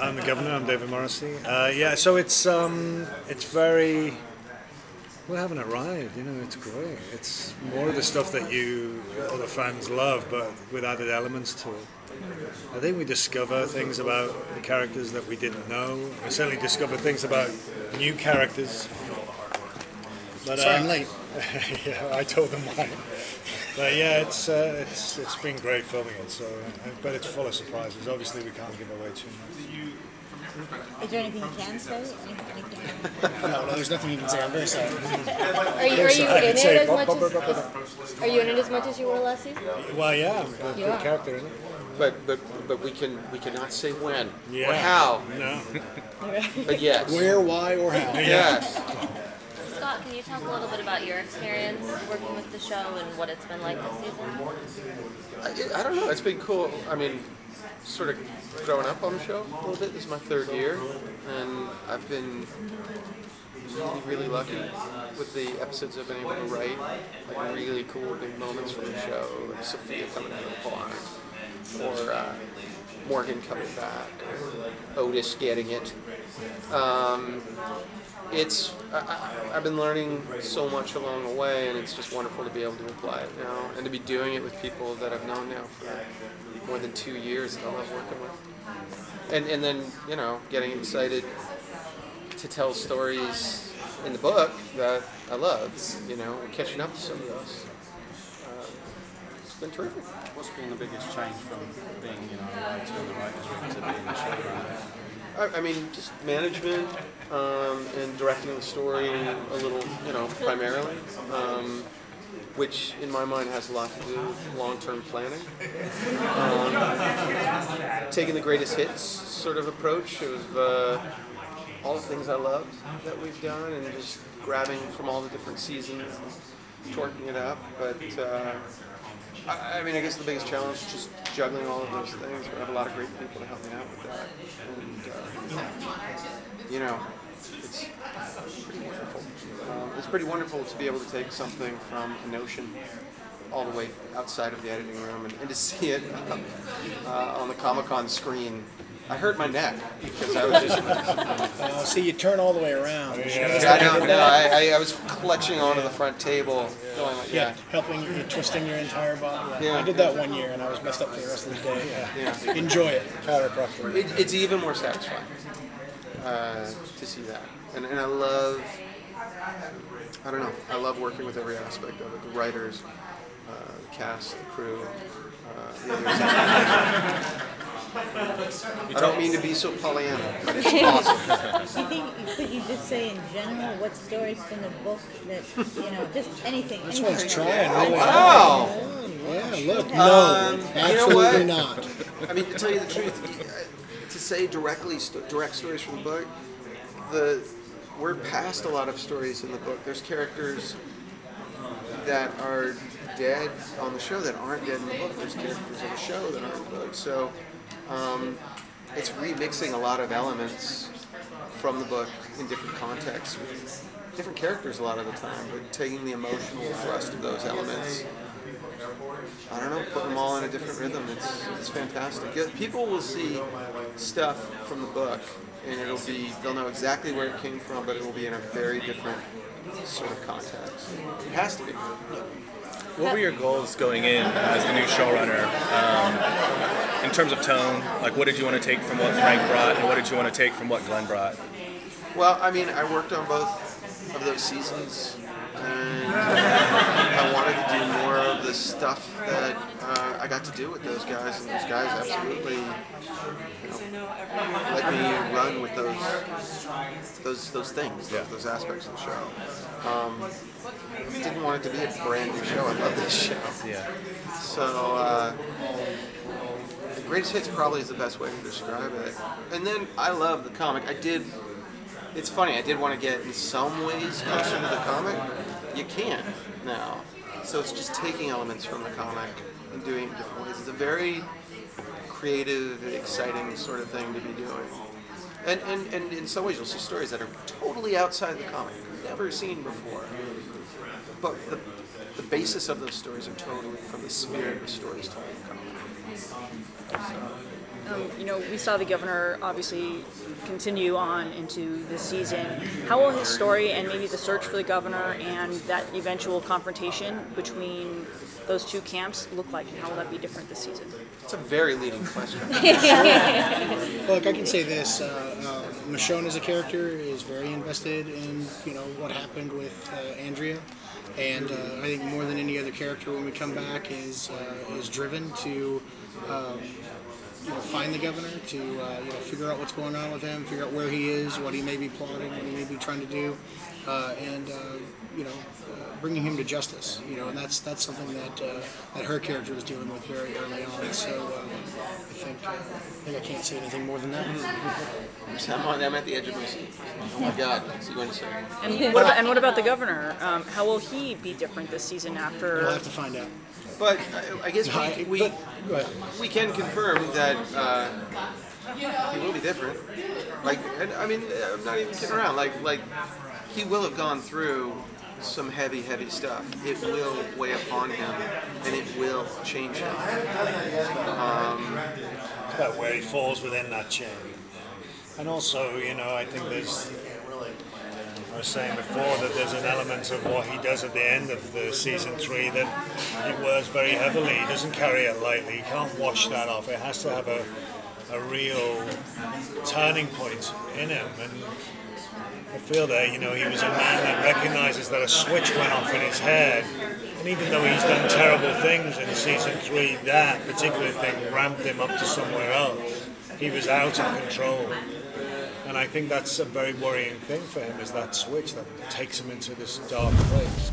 I'm the governor. I'm David Morrissey. Yeah, so it's very. We're having a ride. You know, it's great. It's more of the stuff that the fans love, but with added elements to it. I think we discover things about the characters that we didn't know. We certainly discover things about new characters. But, Sorry, I'm late. Yeah, I told them why. But yeah, it's been great filming it. So, but it's full of surprises. Obviously, we can't give away too much. Is there anything you can say? Anything? No, there's nothing you can say. I'm very sorry. Are you in it as much as you were last season? Well, yeah, I'm a good character in it. But we cannot say when Yeah. or how. No. But yes. Where, why, or how? Yes. Scott, can you talk a little bit about your experience working with the show and what it's been like this season? I don't know. It's been cool. I mean, sort of growing up on the show a little bit. This is my third year, and I've been really lucky with the episodes I've been able to write. Like really cool big moments from the show, like Sophia coming out of the barn, or Morgan coming back, or Otis getting it. I've been learning so much along the way, and it's just wonderful to be able to apply it now, and to be doing it with people that I've known now for more than 2 years that I love working with. And then, you know, getting excited to tell stories in the book that I love, you know, and catching up to some of those. It's been terrific. What's been the biggest change from being, a writer in the writer's room to being a showrunner? I mean, just management and directing the story a little, primarily, which in my mind has a lot to do with long-term planning. Taking the greatest hits sort of approach of all the things I loved that we've done, and just grabbing from all the different seasons and torquing it up. But I mean, I guess the biggest challenge is just juggling all of those things. We have a lot of great people to help me out with that. And, it's pretty wonderful. It's pretty wonderful to be able to take something from a notion all the way outside of the editing room and to see it on the Comic-Con screen. I hurt my neck because I was just... See, you turn all the way around. I was clutching onto the front table, going like that. Helping you, twisting your entire body. Yeah. I did that one year, and I was messed up for the rest of the day. Yeah. Enjoy it. It's even more satisfying to see that. And I love... I don't know. I love working with every aspect of it. The writers, the cast, the crew, the others. I don't mean to be so Pollyanna, but it's awesome. Could you just say in general what stories from the book that, just anything? This one's trying. Oh, wow. Yeah, look. No, absolutely not. I mean, to tell you the truth, to say direct stories from the book, we're past a lot of stories in the book. There's characters that are dead on the show that aren't dead in the book. There's characters on the show that aren't in the book. So it's remixing a lot of elements from the book in different contexts with different characters a lot of the time, but taking the emotional thrust of those elements, I don't know, putting them all in a different rhythm. It's fantastic. People will see stuff from the book, and they'll know exactly where it came from, but it will be in a very different sort of context. It has to be. What were your goals going in as the new showrunner in terms of tone? Like, what did you want to take from what Frank brought, and what did you want to take from what Glenn brought? Well, I mean, I worked on both of those seasons, and I wanted to do more of the stuff that I got to do with those guys, and those guys absolutely let me run with those things, those aspects of the show. Didn't want it to be a brand new show. I love this show. Yeah. So the greatest hits probably is the best way to describe it. And then I love the comic. It's funny, I did want to get in some ways closer to the comic. You can't now. So it's just taking elements from the comic and doing it in different ways. It's a very creative, exciting sort of thing to be doing. And in some ways you'll see stories that are totally outside the comic, never seen before. But the basis of those stories are totally from the spirit of stories told in the comic. So. You know, we saw the governor obviously continue on into this season. How will his story and maybe the search for the governor and that eventual confrontation between those two camps look like, and how will that be different this season? It's a very leading question. Look, I can say this: Michonne as a character is very invested in what happened with Andrea, and I think more than any other character when we come back is driven to find the governor, to figure out what's going on with him, figure out where he is, what he may be plotting, what he may be trying to do, and bringing him to justice. And that's something that her character was dealing with very early on. So I think I can't say anything more than that. I'm at the edge of my seat. Oh my God, what's he going to say? And what about the governor? How will he be different this season after? We'll have to find out. But I guess we can confirm that he will be different. I mean, I'm not even kidding around. Like he will have gone through some heavy stuff. It will weigh upon him, and it will change him. About where he falls within that chain. And also, I think there's, I was saying before, that there's an element of what he does at the end of the season 3 that he wears very heavily. He doesn't carry it lightly. He can't wash that off. It has to have a real turning point in him. And I feel that, he was a man that recognizes that a switch went off in his head. And even though he's done terrible things in season 3, that particular thing ramped him up to somewhere else. He was out of control. And I think that's a very worrying thing for him, is that switch that takes him into this dark place.